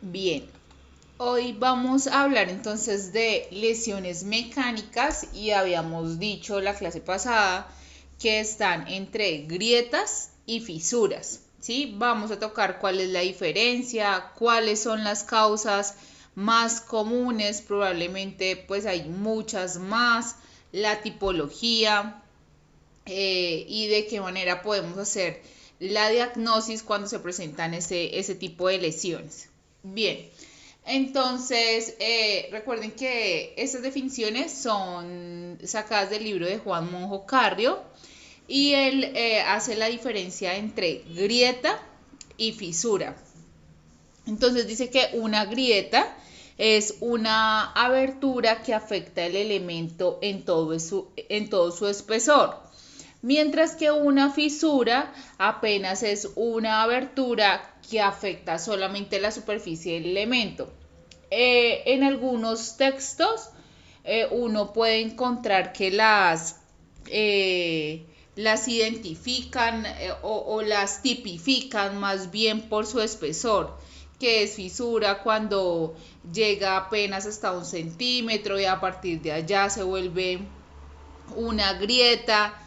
Bien, hoy vamos a hablar entonces de lesiones mecánicas y habíamos dicho la clase pasada que están entre grietas y fisuras, ¿sí? Vamos a tocar cuál es la diferencia, cuáles son las causas más comunes, probablemente pues hay muchas más, la tipología y de qué manera podemos hacer la diagnosis cuando se presentan ese tipo de lesiones. Bien, entonces recuerden que estas definiciones son sacadas del libro de Juan Monjo Carrio y él hace la diferencia entre grieta y fisura. Entonces dice que una grieta es una abertura que afecta el elemento en todo su espesor, mientras que una fisura apenas es una abertura que afecta solamente la superficie del elemento. En algunos textos uno puede encontrar que las identifican o las tipifican más bien por su espesor, que es fisura cuando llega apenas hasta 1 centímetro y a partir de allá se vuelve una grieta.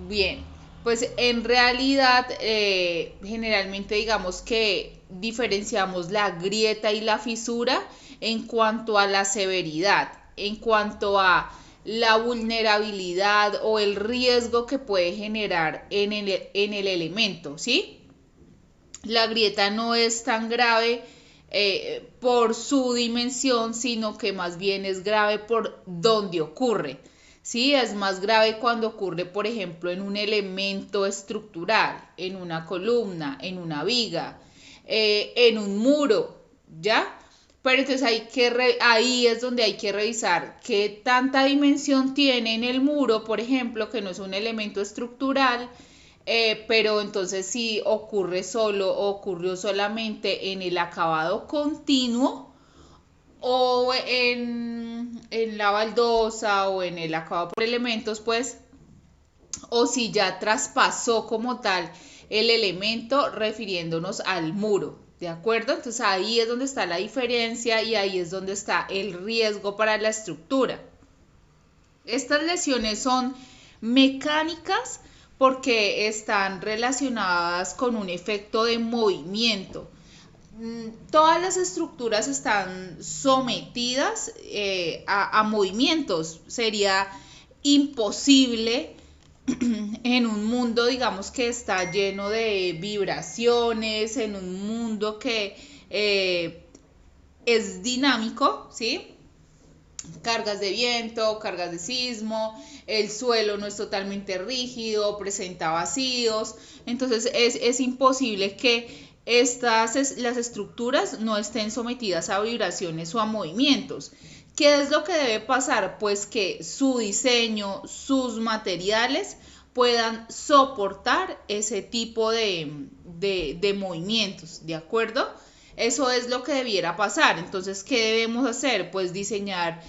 Bien, pues en realidad generalmente digamos que diferenciamos la grieta y la fisura en cuanto a la severidad, en cuanto a la vulnerabilidad o el riesgo que puede generar en el elemento, ¿sí? La grieta no es tan grave por su dimensión, sino que más bien es grave por donde ocurre. Sí, es más grave cuando ocurre, por ejemplo, en un elemento estructural, en una columna, en una viga, en un muro, ¿ya? Pero entonces ahí es donde hay que revisar qué tanta dimensión tiene en el muro, por ejemplo, que no es un elemento estructural, pero entonces si ocurre solo o ocurrió solamente en el acabado continuo o en la baldosa o en el acabado por elementos, pues, o si ya traspasó como tal el elemento refiriéndonos al muro, ¿de acuerdo? Entonces ahí es donde está la diferencia y ahí es donde está el riesgo para la estructura. Estas lesiones son mecánicas porque están relacionadas con un efecto de movimiento. Todas las estructuras están sometidas a movimientos. Sería imposible en un mundo, digamos, que está lleno de vibraciones, en un mundo que es dinámico, ¿sí? Cargas de viento, cargas de sismo, el suelo no es totalmente rígido, presenta vacíos, entonces es imposible que las estructuras no estén sometidas a vibraciones o a movimientos. ¿Qué es lo que debe pasar? Pues que su diseño, sus materiales puedan soportar ese tipo de movimientos, ¿de acuerdo? Eso es lo que debiera pasar. Entonces, ¿qué debemos hacer? Pues diseñar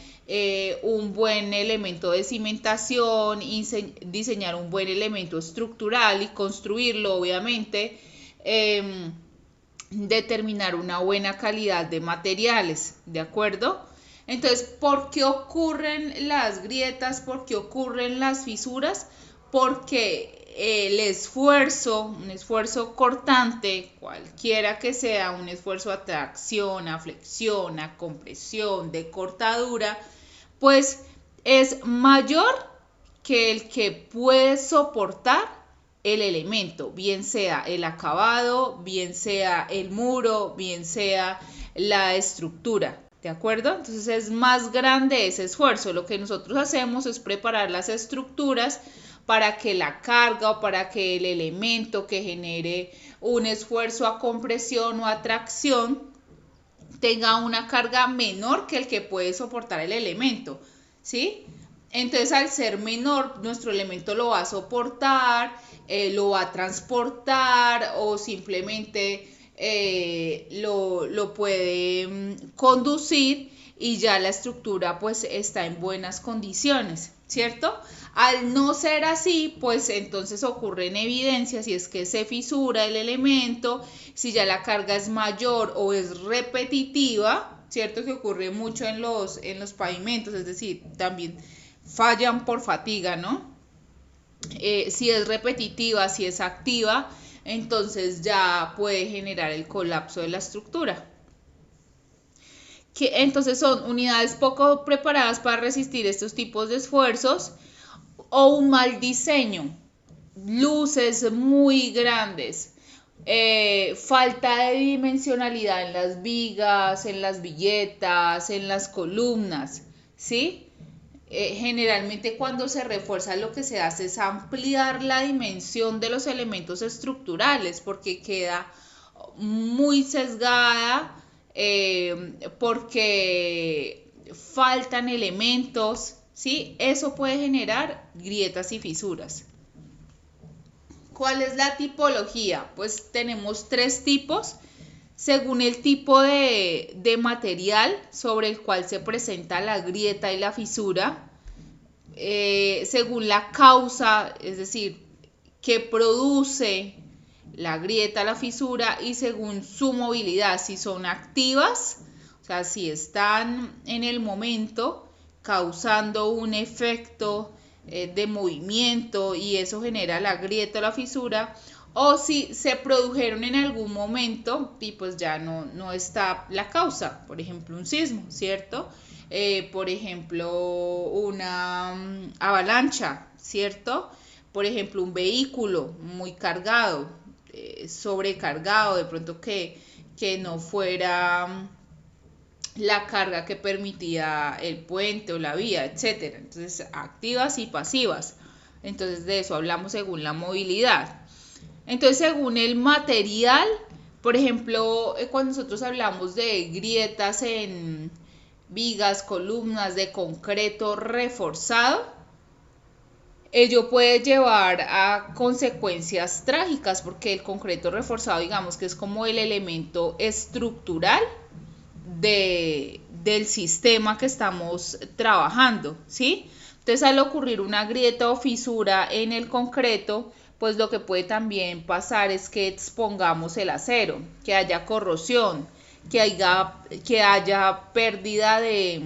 un buen elemento de cimentación, diseñar un buen elemento estructural y construirlo, obviamente. Determinar una buena calidad de materiales, ¿de acuerdo? Entonces, ¿por qué ocurren las grietas? ¿Por qué ocurren las fisuras? Porque un esfuerzo cortante, cualquiera que sea, un esfuerzo a tracción, a flexión, a compresión, de cortadura, pues es mayor que el que puede soportar el elemento, bien sea el acabado, bien sea el muro, bien sea la estructura, ¿de acuerdo? Entonces es más grande ese esfuerzo. Lo que nosotros hacemos es preparar las estructuras para que la carga o para que el elemento que genere un esfuerzo a compresión o a tracción tenga una carga menor que el que puede soportar el elemento, ¿sí? Entonces, al ser menor, nuestro elemento lo va a soportar, lo va a transportar o simplemente lo puede conducir y ya la estructura pues está en buenas condiciones, ¿cierto? Al no ser así, pues entonces ocurren evidencias si es que se fisura el elemento, si ya la carga es mayor o es repetitiva, ¿cierto? Que ocurre mucho en los pavimentos, es decir, también fallan por fatiga, ¿no? Si es repetitiva, si es activa, entonces ya puede generar el colapso de la estructura. Entonces son unidades poco preparadas para resistir estos tipos de esfuerzos o un mal diseño, luces muy grandes, falta de dimensionalidad en las vigas, en las villetas, en las columnas, ¿sí? Generalmente cuando se refuerza lo que se hace es ampliar la dimensión de los elementos estructurales porque queda muy sesgada, porque faltan elementos, ¿sí? Eso puede generar grietas y fisuras. ¿Cuál es la tipología? Pues tenemos 3 tipos según el tipo de material sobre el cual se presenta la grieta y la fisura, según la causa, es decir, que produce la grieta, la fisura, y según su movilidad, si son activas, o sea, si están en el momento causando un efecto de movimiento y eso genera la grieta o la fisura, o si se produjeron en algún momento y pues ya no está la causa, por ejemplo un sismo, ¿cierto? Por ejemplo una avalancha, ¿cierto? Por ejemplo un vehículo muy cargado, sobrecargado, de pronto que no fuera la carga que permitía el puente o la vía, etcétera. Entonces, activas y pasivas. Entonces, de eso hablamos según la movilidad. Entonces, según el material, por ejemplo, cuando nosotros hablamos de grietas en vigas, columnas de concreto reforzado, ello puede llevar a consecuencias trágicas porque el concreto reforzado, digamos que es como el elemento estructural del sistema que estamos trabajando, ¿sí? Entonces, al ocurrir una grieta o fisura en el concreto, pues lo que puede también pasar es que expongamos el acero, que haya corrosión, que haya pérdida de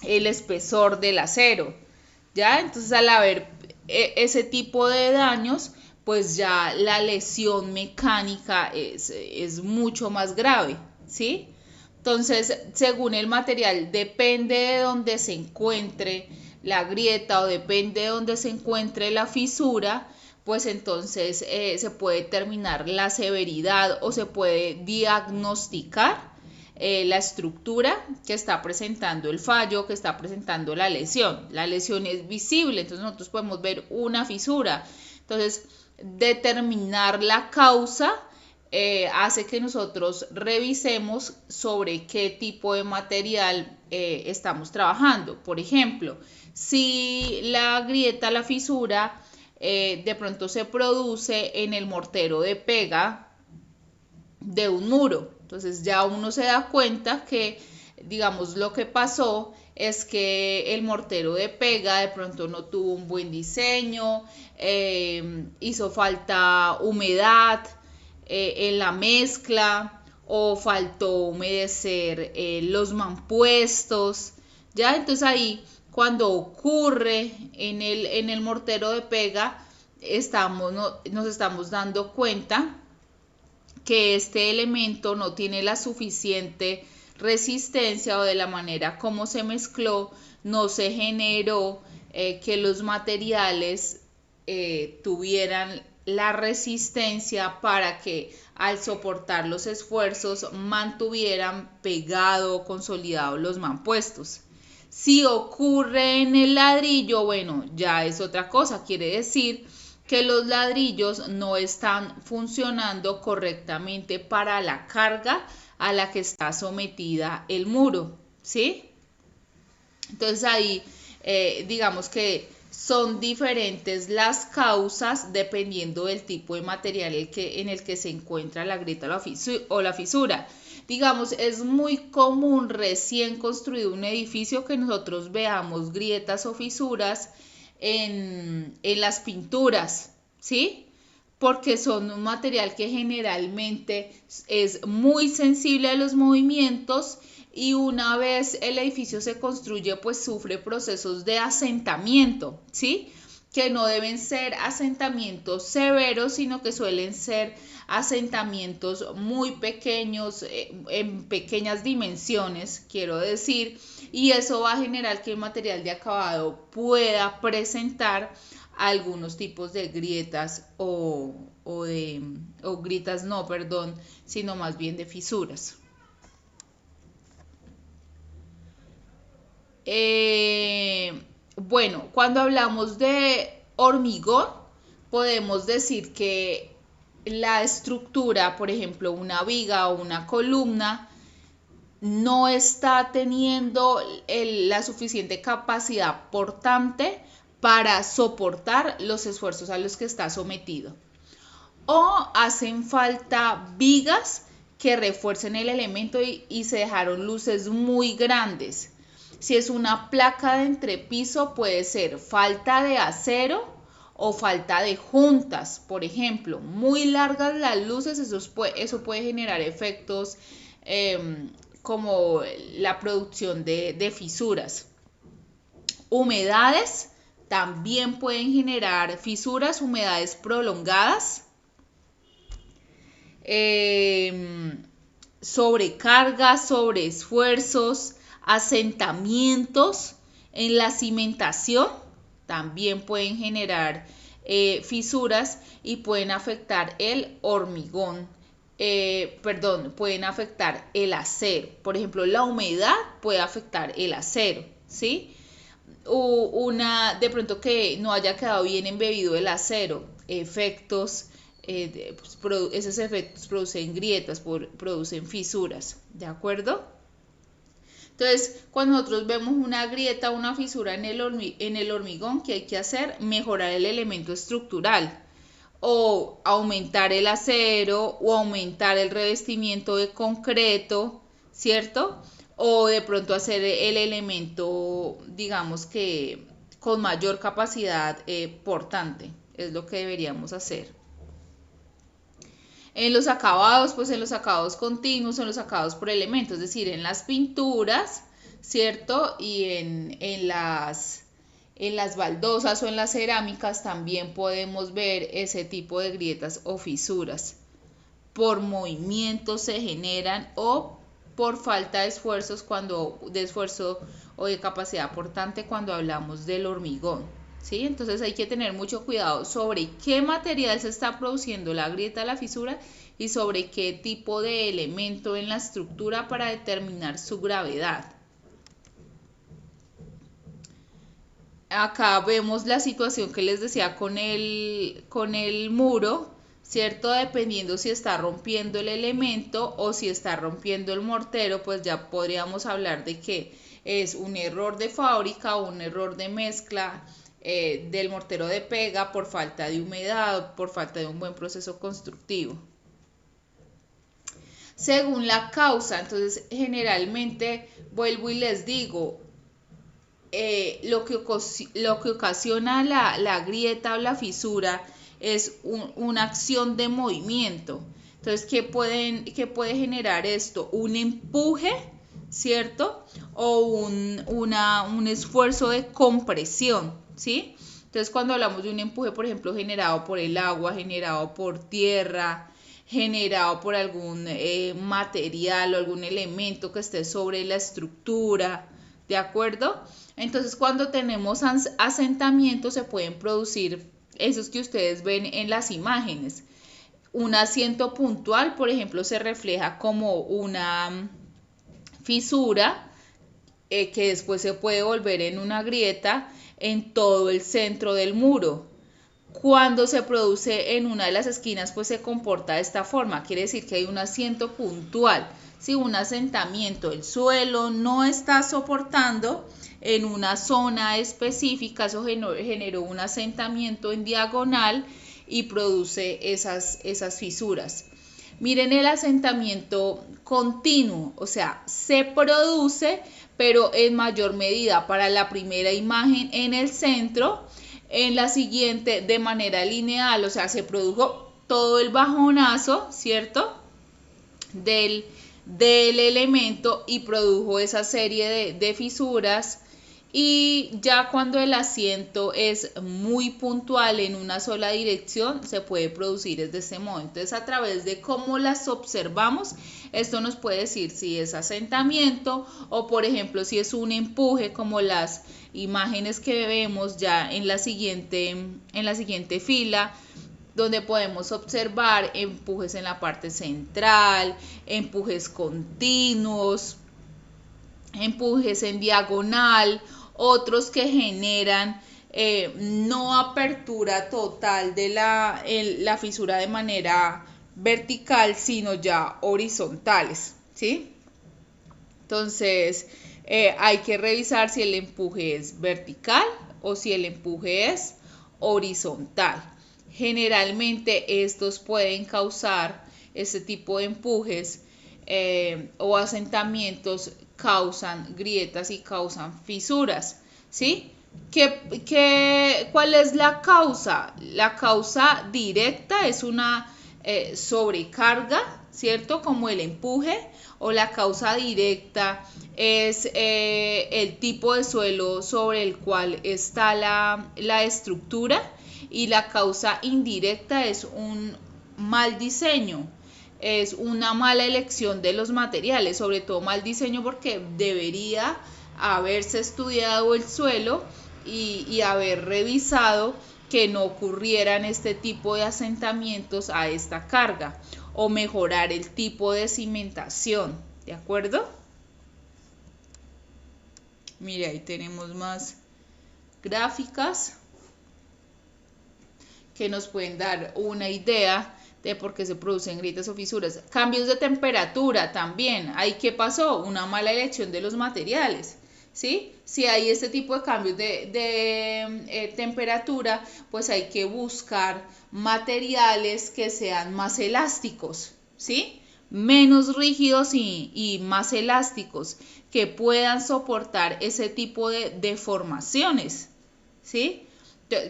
el espesor del acero, ¿ya? Entonces, al haber ese tipo de daños, pues ya la lesión mecánica es mucho más grave, ¿sí? Entonces, según el material, depende de dónde se encuentre la grieta o depende de dónde se encuentre la fisura, pues entonces se puede determinar la severidad o se puede diagnosticar la estructura que está presentando el fallo, que está presentando la lesión. La lesión es visible, entonces nosotros podemos ver una fisura. Entonces, determinar la causa hace que nosotros revisemos sobre qué tipo de material estamos trabajando. Por ejemplo, si la grieta, la fisura, de pronto se produce en el mortero de pega de un muro, entonces ya uno se da cuenta que, digamos, lo que pasó es que el mortero de pega de pronto no tuvo un buen diseño, hizo falta humedad en la mezcla o faltó humedecer los mampuestos, ¿ya? Entonces ahí cuando ocurre en el mortero de pega nos estamos dando cuenta que este elemento no tiene la suficiente resistencia o de la manera como se mezcló, no se generó que los materiales tuvieran la resistencia para que al soportar los esfuerzos mantuvieran pegado o consolidado los mampuestos. Si ocurre en el ladrillo, bueno, ya es otra cosa, quiere decir que los ladrillos no están funcionando correctamente para la carga a la que está sometida el muro, ¿sí? Entonces ahí digamos que son diferentes las causas dependiendo del tipo de material en el que se encuentra la grieta o la fisura. Digamos, es muy común recién construido un edificio que nosotros veamos grietas o fisuras en las pinturas, ¿sí? Porque son un material que generalmente es muy sensible a los movimientos y una vez el edificio se construye, pues sufre procesos de asentamiento, ¿sí? Que no deben ser asentamientos severos, sino que suelen ser asentamientos muy pequeños, en pequeñas dimensiones, quiero decir, y eso va a generar que el material de acabado pueda presentar algunos tipos de grietas o grietas no, perdón, sino más bien de fisuras. Bueno, cuando hablamos de hormigón, podemos decir que la estructura, por ejemplo, una viga o una columna, no está teniendo la suficiente capacidad portante para soportar los esfuerzos a los que está sometido. O hacen falta vigas que refuercen el elemento y se dejaron luces muy grandes. Si es una placa de entrepiso, puede ser falta de acero o falta de juntas, por ejemplo. Muy largas las luces, eso puede generar efectos como la producción de fisuras. Humedades también pueden generar fisuras, humedades prolongadas. Sobrecargas, sobreesfuerzos, asentamientos en la cimentación también pueden generar fisuras y pueden afectar el hormigón. Pueden afectar el acero. Por ejemplo, la humedad puede afectar el acero, ¿sí? De pronto que no haya quedado bien embebido el acero, efectos, esos efectos producen grietas, producen fisuras, ¿de acuerdo? Entonces, cuando nosotros vemos una grieta, una fisura en el hormigón, ¿qué hay que hacer? Mejorar el elemento estructural o aumentar el acero o aumentar el revestimiento de concreto, ¿cierto? O de pronto hacer el elemento, digamos que con mayor capacidad portante, es lo que deberíamos hacer. En los acabados, pues en los acabados continuos, en los acabados por elementos, es decir, en las pinturas, ¿cierto? Y en las baldosas o en las cerámicas también podemos ver ese tipo de grietas o fisuras. Por movimiento se generan o por falta de esfuerzos de esfuerzo o de capacidad portante cuando hablamos del hormigón, ¿sí? Entonces hay que tener mucho cuidado sobre qué material se está produciendo la grieta, la fisura y sobre qué tipo de elemento en la estructura para determinar su gravedad. Acá vemos la situación que les decía con el muro, ¿cierto? Dependiendo si está rompiendo el elemento o si está rompiendo el mortero, pues ya podríamos hablar de que es un error de fábrica o un error de mezcla del mortero de pega por falta de humedad, por falta de un buen proceso constructivo. Según la causa, entonces generalmente vuelvo y les digo, lo que ocasiona la grieta o la fisura es una acción de movimiento. Entonces, ¿qué puede generar esto? Un empuje, ¿cierto? O un esfuerzo de compresión, ¿sí? Entonces, cuando hablamos de un empuje, por ejemplo, generado por el agua, generado por tierra, generado por algún material o algún elemento que esté sobre la estructura, ¿de acuerdo? Entonces, cuando tenemos asentamientos se pueden producir esos que ustedes ven en las imágenes. Un asiento puntual, por ejemplo, se refleja como una fisura que después se puede volver en una grieta en todo el centro del muro. Cuando se produce en una de las esquinas, pues se comporta de esta forma. Quiere decir que hay un asiento puntual. Si un asentamiento, el suelo no está soportando en una zona específica, eso generó un asentamiento en diagonal y produce esas fisuras. Miren el asentamiento continuo, o sea, se produce, pero en mayor medida para la primera imagen en el centro, en la siguiente de manera lineal, o sea, se produjo todo el bajonazo, ¿cierto? Del elemento y produjo esa serie de fisuras. Y ya cuando el asiento es muy puntual en una sola dirección, se puede producir de este modo. Entonces, a través de cómo las observamos, esto nos puede decir si es asentamiento o, por ejemplo, si es un empuje, como las imágenes que vemos ya en la siguiente fila, donde podemos observar empujes en la parte central, empujes continuos, empujes en diagonal, otros que generan no apertura total de la fisura de manera vertical, sino ya horizontales, ¿sí? Entonces, hay que revisar si el empuje es vertical o si el empuje es horizontal. Generalmente estos pueden causar, este tipo de empujes o asentamientos causan grietas y causan fisuras, ¿sí? ¿Cuál es la causa? La causa directa es una sobrecarga, ¿cierto? Como el empuje, o la causa directa es el tipo de suelo sobre el cual está la estructura, y la causa indirecta es un mal diseño, es una mala elección de los materiales, sobre todo mal diseño porque debería haberse estudiado el suelo y haber revisado que no ocurrieran este tipo de asentamientos a esta carga, o mejorar el tipo de cimentación, ¿de acuerdo? Mire, ahí tenemos más gráficas que nos pueden dar una idea de por qué se producen grietas o fisuras. Cambios de temperatura también. ¿Ahí qué pasó? Una mala elección de los materiales, ¿sí? Si hay este tipo de cambios de temperatura, pues hay que buscar materiales que sean más elásticos, ¿sí? Menos rígidos y más elásticos, que puedan soportar ese tipo de deformaciones, ¿sí?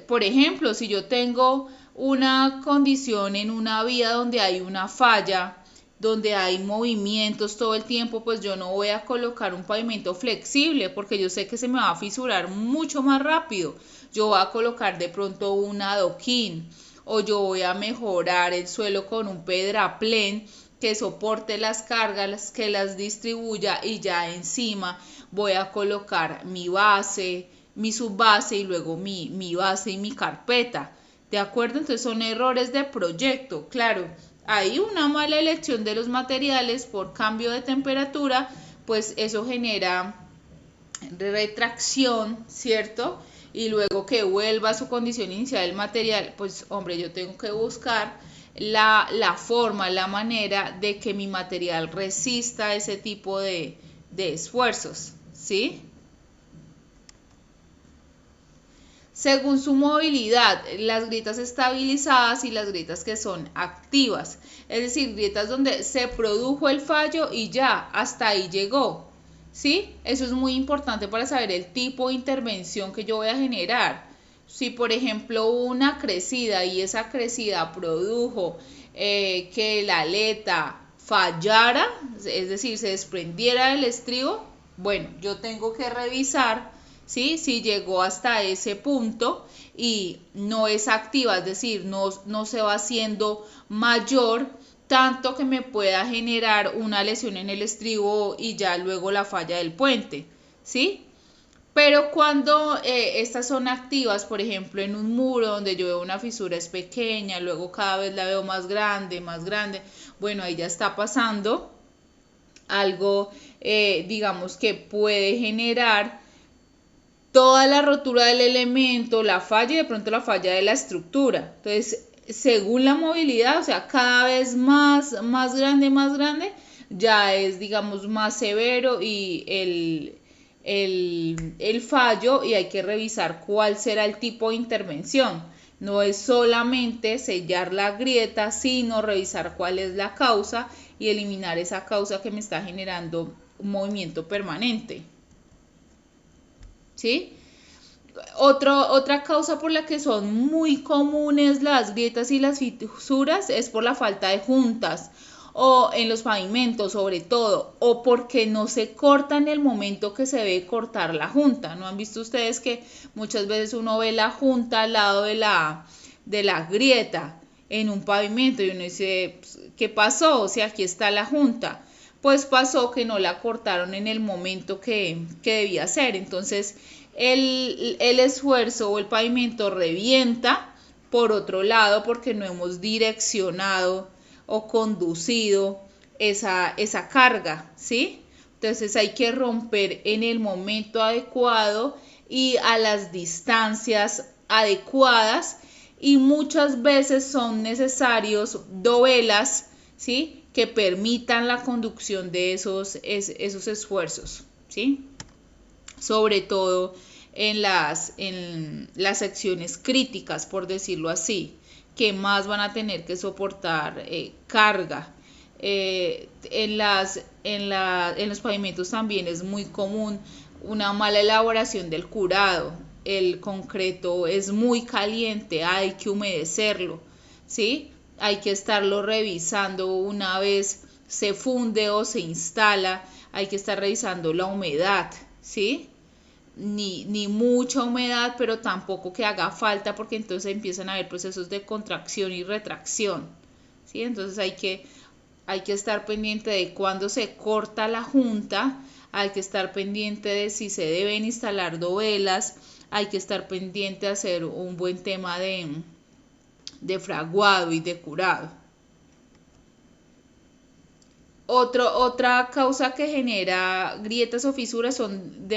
Por ejemplo, si yo tengo una condición en una vía donde hay una falla, donde hay movimientos todo el tiempo, pues yo no voy a colocar un pavimento flexible porque yo sé que se me va a fisurar mucho más rápido. Yo voy a colocar de pronto un adoquín, o yo voy a mejorar el suelo con un pedraplén que soporte las cargas, que las distribuya, y ya encima voy a colocar mi base, mi subbase y luego mi base y mi carpeta, ¿de acuerdo? Entonces son errores de proyecto, claro. Hay una mala elección de los materiales por cambio de temperatura, pues eso genera retracción, ¿cierto? Y luego que vuelva a su condición inicial el material, pues hombre, yo tengo que buscar la forma, la manera de que mi material resista ese tipo de esfuerzos, ¿sí? Según su movilidad, las grietas estabilizadas y las grietas que son activas, es decir, grietas donde se produjo el fallo y ya, hasta ahí llegó, ¿sí? Eso es muy importante para saber el tipo de intervención que yo voy a generar. Si, por ejemplo, una crecida y esa crecida produjo que la aleta fallara, es decir, se desprendiera del estribo, bueno, yo tengo que revisar, ¿sí? Si llegó hasta ese punto y no es activa, es decir, no se va haciendo mayor, tanto que me pueda generar una lesión en el estribo y ya luego la falla del puente, ¿sí? Pero cuando estas son activas, por ejemplo, en un muro donde yo veo una fisura es pequeña, luego cada vez la veo más grande, bueno, ahí ya está pasando algo, digamos, que puede generar toda la rotura del elemento, la falla y de pronto la falla de la estructura. Entonces, según la movilidad, o sea, cada vez más grande, ya es, digamos, más severo y el fallo, y hay que revisar cuál será el tipo de intervención. No es solamente sellar la grieta, sino revisar cuál es la causa y eliminar esa causa que me está generando un movimiento permanente, ¿sí? Otra causa por la que son muy comunes las grietas y las fisuras es por la falta de juntas o en los pavimentos sobre todo, o porque no se corta en el momento que se debe cortar la junta. ¿No han visto ustedes que muchas veces uno ve la junta al lado de la grieta en un pavimento y uno dice, ¿qué pasó? O sea, aquí está la junta. Pues pasó que no la cortaron en el momento que debía ser. Entonces el esfuerzo o el pavimento revienta por otro lado porque no hemos direccionado o conducido esa carga, ¿sí? Entonces hay que romper en el momento adecuado y a las distancias adecuadas, y muchas veces son necesarios dovelas, ¿sí?, que permitan la conducción de esos esfuerzos, ¿sí? Sobre todo en las secciones críticas, por decirlo así, que más van a tener que soportar carga. En los pavimentos también es muy común una mala elaboración del curado. El concreto es muy caliente, hay que humedecerlo, ¿sí? Hay que estarlo revisando una vez se funde o se instala, hay que estar revisando la humedad, ¿sí? Ni mucha humedad, pero tampoco que haga falta, porque entonces empiezan a haber procesos de contracción y retracción, ¿sí? Entonces hay que estar pendiente de cuándo se corta la junta, hay que estar pendiente de si se deben instalar dovelas, hay que estar pendiente de hacer un buen tema de fraguado y de curado. Otra causa que genera grietas o fisuras son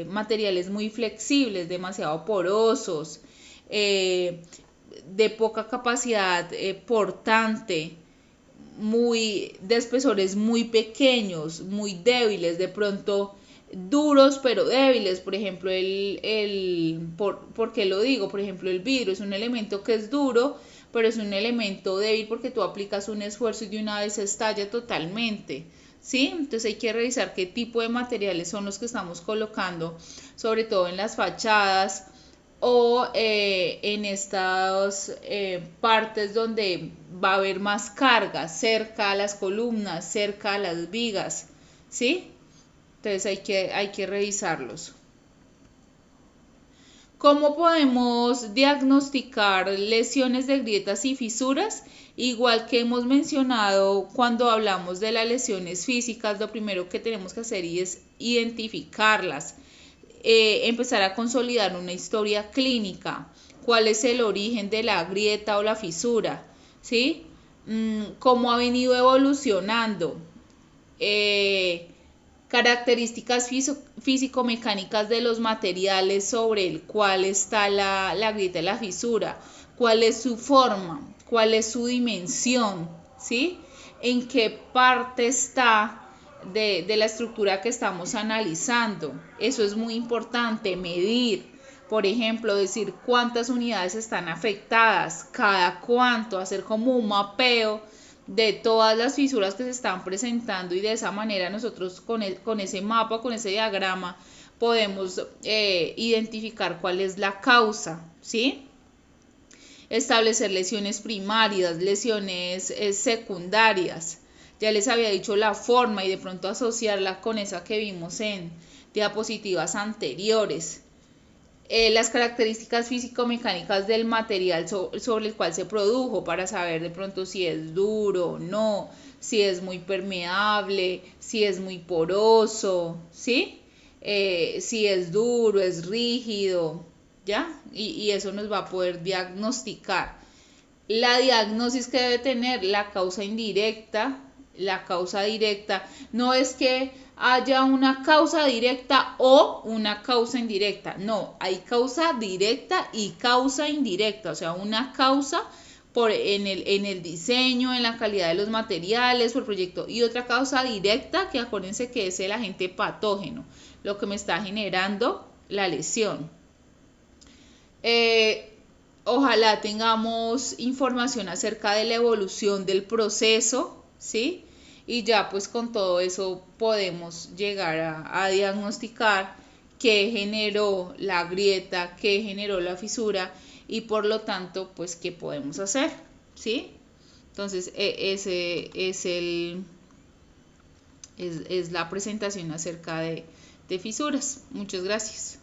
materiales muy flexibles, demasiado porosos, de poca capacidad portante, de espesores muy pequeños, muy débiles, de pronto duros pero débiles. Por ejemplo, ¿por qué lo digo? Por ejemplo, el vidrio es un elemento que es duro, pero es un elemento débil porque tú aplicas un esfuerzo y de una vez se estalla totalmente, ¿sí? Entonces hay que revisar qué tipo de materiales son los que estamos colocando, sobre todo en las fachadas o en estas partes donde va a haber más carga, cerca a las columnas, cerca a las vigas, ¿sí? Entonces hay que revisarlos. ¿Cómo podemos diagnosticar lesiones de grietas y fisuras? Igual que hemos mencionado cuando hablamos de las lesiones físicas, lo primero que tenemos que hacer es identificarlas, empezar a consolidar una historia clínica. ¿Cuál es el origen de la grieta o la fisura? ¿Sí? ¿Cómo ha venido evolucionando? Características físico-mecánicas de los materiales sobre el cual está la grieta y la fisura, cuál es su forma, cuál es su dimensión, ¿sí? En qué parte está de la estructura que estamos analizando. Eso es muy importante, medir, por ejemplo, decir cuántas unidades están afectadas, cada cuánto, hacer como un mapeo de todas las fisuras que se están presentando, y de esa manera nosotros con ese mapa, con ese diagrama, podemos identificar cuál es la causa, ¿sí? Establecer lesiones primarias, lesiones secundarias. Ya les había dicho la forma y de pronto asociarla con esa que vimos en diapositivas anteriores. Las características físico-mecánicas del material sobre el cual se produjo, para saber de pronto si es duro o no, si es muy permeable, si es muy poroso, ¿sí? Si es duro, es rígido, ¿ya? Y eso nos va a poder diagnosticar. La diagnosis que debe tener la causa indirecta, la causa directa. No es que haya una causa directa o una causa indirecta. No, hay causa directa y causa indirecta. O sea, una causa en el diseño, en la calidad de los materiales, por proyecto. Y otra causa directa, que acuérdense que es el agente patógeno, lo que me está generando la lesión. Ojalá tengamos información acerca de la evolución del proceso, ¿sí? Y ya pues con todo eso podemos llegar a diagnosticar qué generó la grieta, qué generó la fisura y por lo tanto, pues, qué podemos hacer, ¿sí? Entonces, ese es la presentación acerca de fisuras. Muchas gracias.